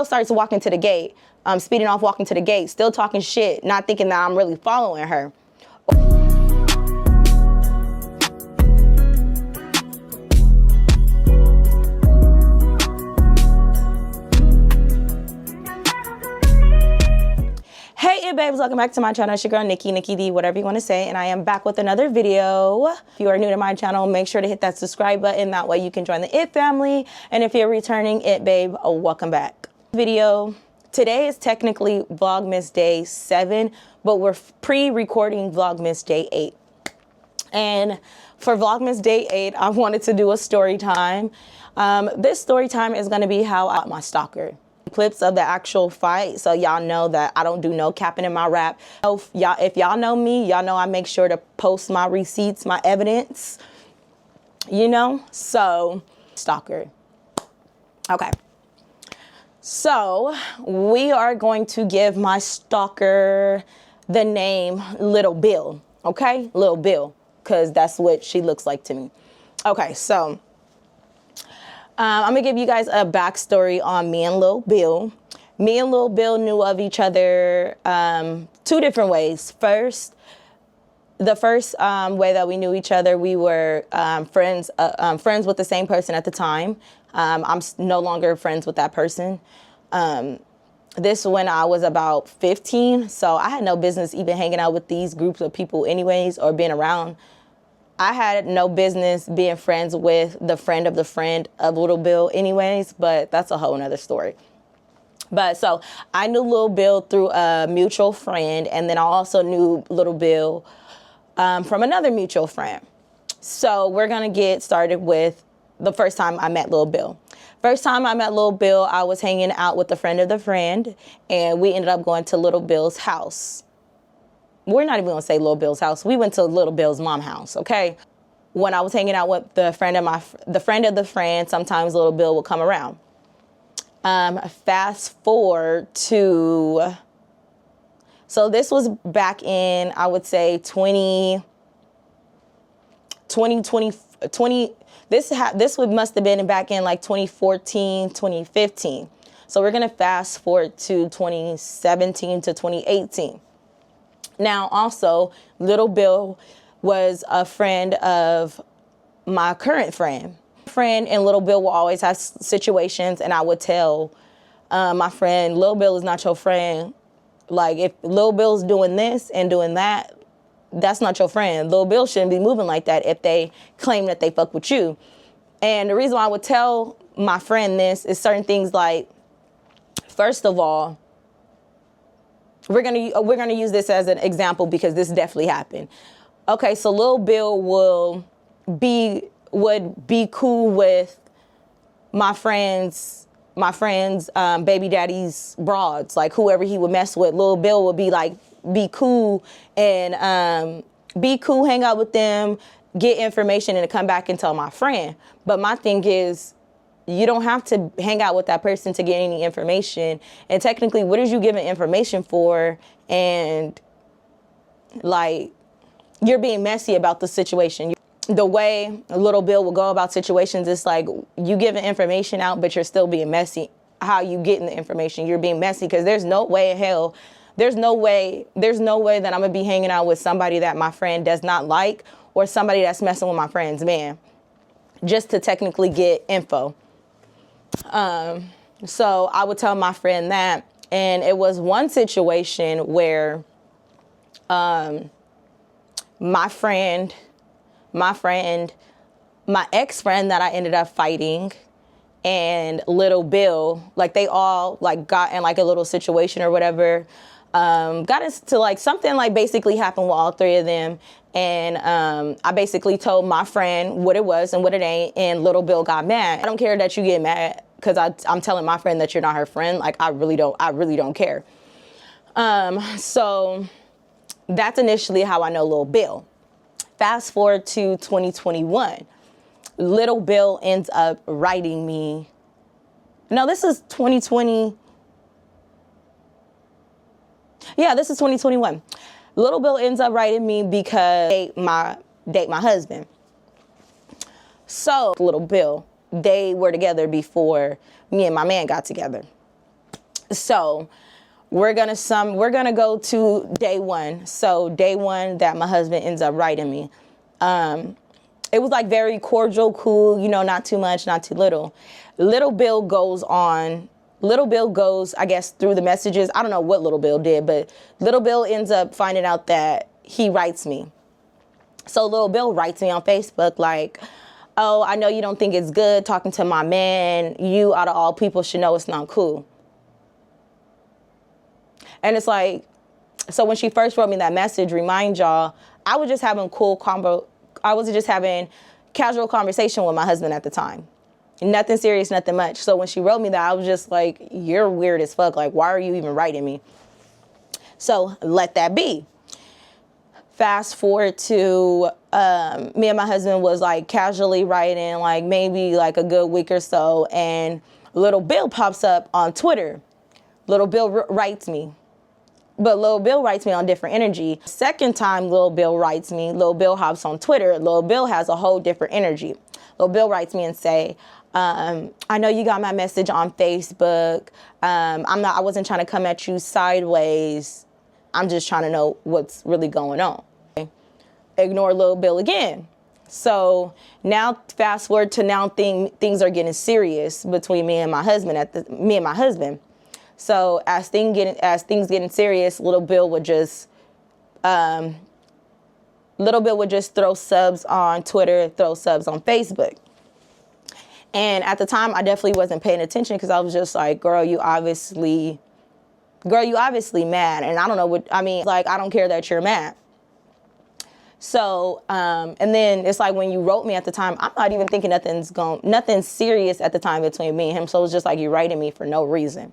Starts walking to the gate, speeding off, walking to the gate, still talking shit, not thinking that I'm really following her. Hey babes, welcome back to my channel. It's your girl Nikki NikkiDeeCollection, whatever you want to say, and I am back with another video. If you are new to my channel, make sure to hit that subscribe button. That way you can join the IT family. And if you're returning IT babe, welcome back. Video. Today is technically Vlogmas Day 7, but we're pre-recording Vlogmas Day 8. And for Vlogmas Day 8, I wanted to do a story time. This story time is going to be how I got my stalker. Clips of the actual fight, so y'all know that I don't do no capping in my rap. If y'all know me, y'all know I make sure to post my receipts, my evidence, you know. So stalker. Okay, so we are going to give my stalker the name Little Bill. Okay, Little Bill, because that's what she looks like to me. Okay, so I'm gonna give you guys a backstory on me and Lil Bill. Me and Lil Bill knew of each other two different ways. The first way that we knew each other, we were friends with the same person at the time. I'm no longer friends with that person. This when I was about 15, so I had no business even hanging out with these groups of people anyways, or being around. I had no business being friends with the friend of Little Bill anyways, but that's a whole nother story. But so I knew Little Bill through a mutual friend, and then I also knew Little Bill from another mutual friend. So we're gonna get started with the first time I met Little Bill. First time I met Little Bill, I was hanging out with a friend of the friend, and we ended up going to Little Bill's house. We're not even gonna say Little Bill's house. We went to Little Bill's mom's house, okay? When I was hanging out with the friend of the friend, sometimes Little Bill would come around. Fast forward to, so this was back in, I would say 20, this must have been back in like 2014, 2015. So we're gonna fast forward to 2017 to 2018. Now, also, Little Bill was a friend of my current friend. Friend and Little Bill will always have situations, and I would tell my friend, Little Bill is not your friend. Like, if Little Bill's doing this and doing that, that's not your friend. Little Bill shouldn't be moving like that if they claim that they fuck with you. And the reason why I would tell my friend this is certain things like, first of all, we're gonna use this as an example because this definitely happened. Okay, so Lil Bill would be cool with my friends' baby daddy's broads, like whoever he would mess with. Lil Bill would be cool, hang out with them, get information, and come back and tell my friend. But my thing is, you don't have to hang out with that person to get any information. And technically, what is you giving information for? And like, you're being messy about the situation. The way Little Bill will go about situations is like, you giving information out, but you're still being messy. How you getting the information? You're being messy because there's no way in hell, there's no way that I'm gonna be hanging out with somebody that my friend does not like, or somebody that's messing with my friend's man, just to technically get info. So I would tell my friend that, and it was one situation where my ex-friend that I ended up fighting, and Little Bill, like they all like got in like a little situation or whatever, got into like something like basically happened with all three of them. And I basically told my friend what it was and what it ain't, and Little Bill got mad. I don't care that you get mad, because I'm telling my friend that you're not her friend. Like, I really don't care. So that's initially how I know Lil Bill. Fast forward to 2021. Little Bill ends up writing me. No, this is 2020. Yeah, this is 2021. Little Bill ends up writing me because date my husband. So Little Bill, they were together before me and my man got together. So we're gonna go to day one. So day one that my husband ends up writing me. It was like very cordial, cool, you know, not too much, not too little. Little Bill goes, I guess, through the messages. I don't know what Little Bill did, but Little Bill ends up finding out that he writes me. So Little Bill writes me on Facebook like, oh, I know you don't think it's good talking to my man. You, out of all people, should know it's not cool. And it's like, so when she first wrote me that message, remind y'all, I was just having I was just having casual conversation with my husband at the time. Nothing serious, nothing much. So when she wrote me that, I was just like, you're weird as fuck. Like, why are you even writing me? So let that be. Fast forward to me and my husband was like casually writing, like maybe like a good week or so. And Little Bill pops up on Twitter. Little Bill writes me. But Lil Bill writes me on different energy. Second time Lil Bill writes me, Lil Bill hops on Twitter. Lil Bill has a whole different energy. Lil Bill writes me and say, I know you got my message on Facebook. I wasn't trying to come at you sideways. I'm just trying to know what's really going on. Ignore Lil Bill again. So now fast forward to now things are getting serious between me and my husband. So as things getting serious, Little Bill would just throw subs on Twitter, throw subs on Facebook. And at the time, I definitely wasn't paying attention because I was just like, girl, you obviously mad. And I don't know what, I mean, like, I don't care that you're mad. So, and then it's like when you wrote me at the time, I'm not even thinking nothing serious at the time between me and him. So it was just like you writing me for no reason.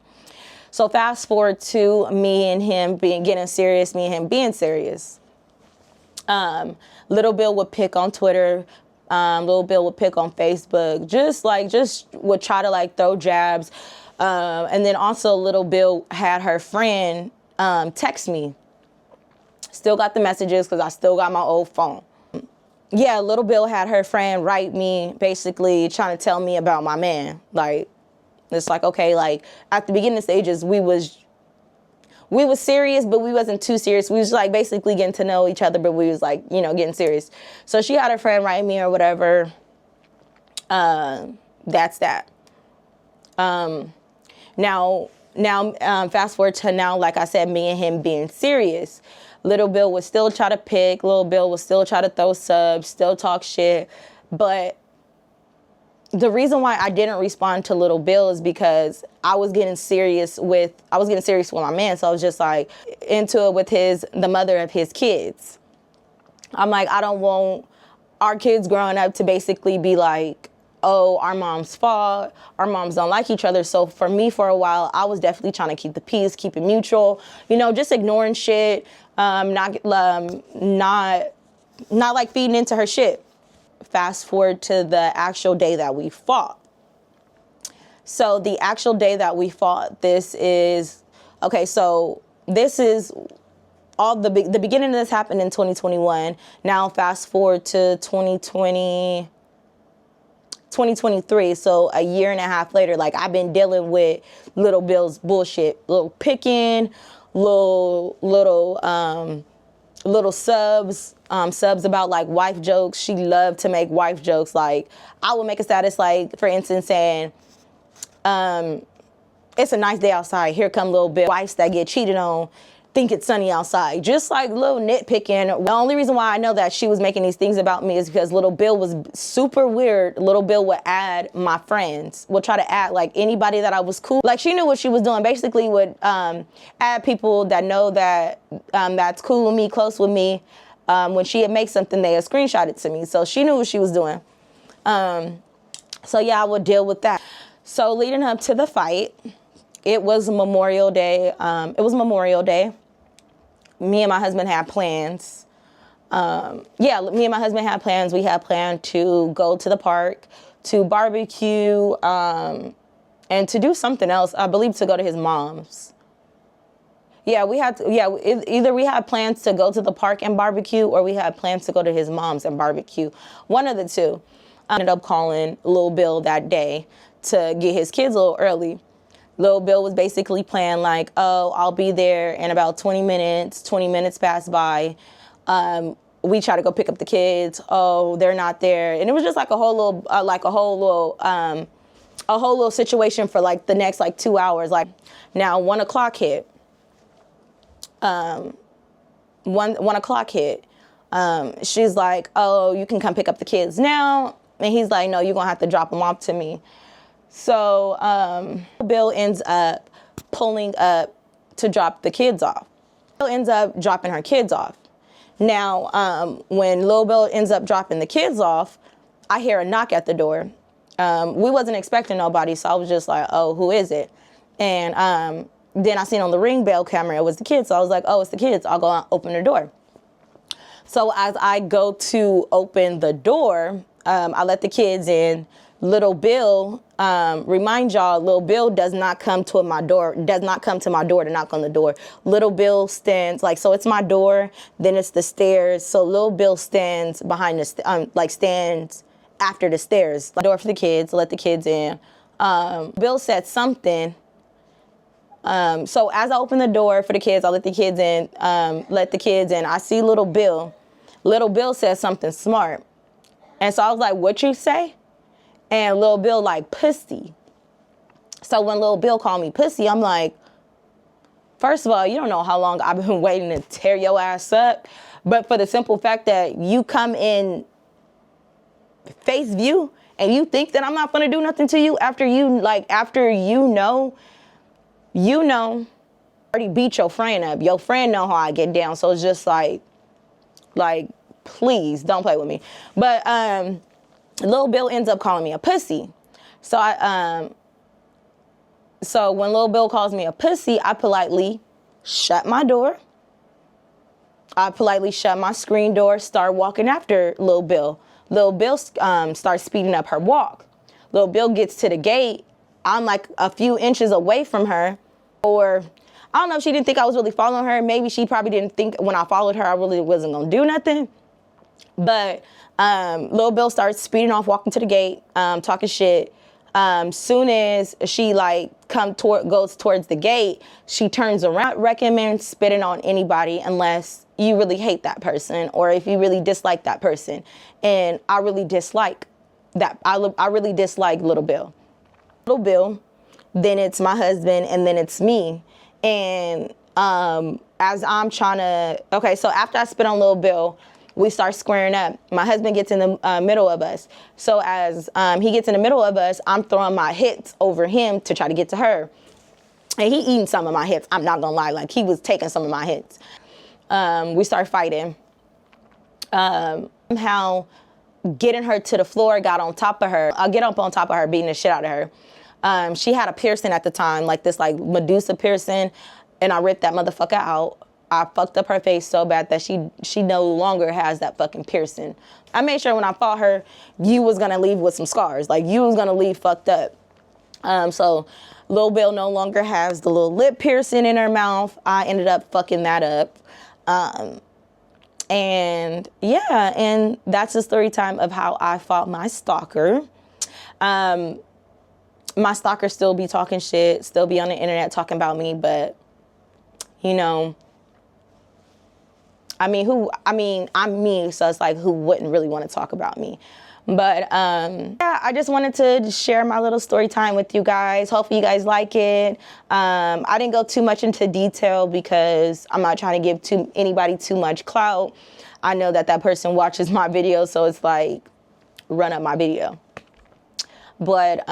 So fast forward to me and him getting serious, me and him being serious. Little Bill would pick on Twitter. Little Bill would pick on Facebook. Just would try to like throw jabs. And then also Little Bill had her friend text me. Still got the messages because I still got my old phone. Yeah, Little Bill had her friend write me basically trying to tell me about my man. Like, it's like, okay, like at the beginning stages, we was serious, but we wasn't too serious. We was like basically getting to know each other, but we was like, you know, getting serious. So she had her friend write me or whatever. That's that. Now, fast forward to now, like I said, me and him being serious. Little Bill would still try to pick. Little Bill would still try to throw subs, still talk shit. But the reason why I didn't respond to Little Bill is because I was getting serious with my man. So I was just like into it with the mother of his kids. I'm like, I don't want our kids growing up to basically be like, oh, our mom's fault. Our moms don't like each other. So for me, for a while, I was definitely trying to keep the peace, keep it mutual, you know, just ignoring shit, not like feeding into her shit. Fast forward to the actual day that we fought. So the actual day that we fought, this is all the beginning of this happened in 2021. Now fast forward to 2023. So a year and a half later, like I've been dealing with Little Bill's bullshit, little picking, little subs about like wife jokes. She loved to make wife jokes. Like I would make a status like, for instance, saying, it's a nice day outside. Here come Little Bill. Wives that get cheated on think it's sunny outside. Just like little nitpicking. The only reason why I know that she was making these things about me is because Little Bill was super weird. Little Bill would add my friends, would try to add like anybody that I was cool. Like she knew what she was doing. Basically would add people that know that that's cool with me, close with me. When she would make something, they would screenshot it to me. So she knew what she was doing. So yeah, I would deal with that. So leading up to the fight, it was Memorial Day. Me and my husband had plans. Me and my husband had plans. We had planned to go to the park, to barbecue, and to do something else. I believe to go to his mom's. Either we had plans to go to the park and barbecue, or we had plans to go to his mom's and barbecue. One of the two. I ended up calling Lil Bill that day to get his kids a little early. Little Bill was basically playing like, oh, I'll be there in about 20 minutes. 20 minutes passed by. We try to go pick up the kids. Oh, they're not there. And it was just like a whole little situation for like the next like 2 hours. Like now 1 o'clock hit. 1 o'clock hit. She's like, oh, you can come pick up the kids now. And he's like, no, you're gonna have to drop them off to me. So Bill ends up pulling up to drop the kids off. Bill ends up dropping her kids off. Now, when Lil Bill ends up dropping the kids off, I hear a knock at the door. We wasn't expecting nobody, so I was just like, oh, who is it? And then I seen on the Ring bell camera, it was the kids. So I was like, oh, it's the kids. I'll go out, open the door. So as I go to open the door, I let the kids in. Little Bill, remind y'all, Little Bill does not come to my door to knock on the door. Little Bill stands, like, so it's my door, then it's the stairs. So Little Bill stands behind the, stands after the stairs. The door for the kids, let the kids in. Bill said something. So as I open the door for the kids, I let the kids in, I see Little Bill. Little Bill said something smart. And so I was like, what you say? And Lil Bill like, pussy. So when Lil Bill called me pussy, I'm like, first of all, you don't know how long I've been waiting to tear your ass up. But for the simple fact that you come in face view and you think that I'm not going to do nothing to you after you know, already beat your friend up. Your friend know how I get down. So it's just like, please don't play with me. But, Lil Bill ends up calling me a pussy. So so when Lil Bill calls me a pussy, I politely shut my door. I politely shut my screen door, start walking after Lil Bill. Lil Bill starts speeding up her walk. Lil Bill gets to the gate. I'm like a few inches away from her. Or I don't know if she didn't think I was really following her. Maybe she probably didn't think when I followed her, I really wasn't going to do nothing. But Lil Bill starts speeding off, walking to the gate, talking shit. Soon as she goes towards the gate, she turns around. Recommend spitting on anybody unless you really hate that person or if you really dislike that person. And I really dislike that. I really dislike Little Bill. Little Bill, then it's my husband, and then it's me. And as I'm trying to, okay, so after I spit on Little Bill, we start squaring up. My husband gets in the middle of us. So as he gets in the middle of us, I'm throwing my hits over him to try to get to her. And he eating some of my hits. I'm not gonna lie, like he was taking some of my hits. We start fighting. Somehow getting her to the floor, got on top of her. I get up on top of her, beating the shit out of her. She had a piercing at the time, like this like Medusa piercing, and I ripped that motherfucker out. I fucked up her face so bad that she no longer has that fucking piercing. I made sure when I fought her, you was gonna leave with some scars. Like you was gonna leave fucked up. So Lil Bill no longer has the little lip piercing in her mouth. I ended up fucking that up. And yeah, and that's the story time of how I fought my stalker. My stalker still be talking shit, still be on the internet talking about me, but you know, I'm me, so it's like, who wouldn't really want to talk about me? But yeah, I just wanted to share my little story time with you guys. Hopefully you guys like it. I didn't go too much into detail because I'm not trying to give anybody too much clout. I know that person watches my video, so it's like, run up my video. But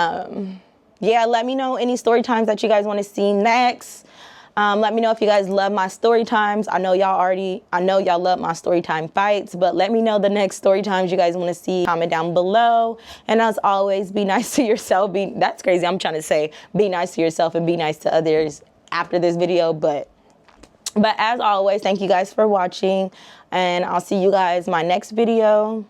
yeah, let me know any story times that you guys want to see next. Let me know if you guys love my story times. I know y'all love my story time fights, but let me know the next story times you guys want to see. Comment down below. And as always, be nice to yourself. That's crazy. I'm trying to say be nice to yourself and be nice to others after this video. But as always, thank you guys for watching, and I'll see you guys in my next video.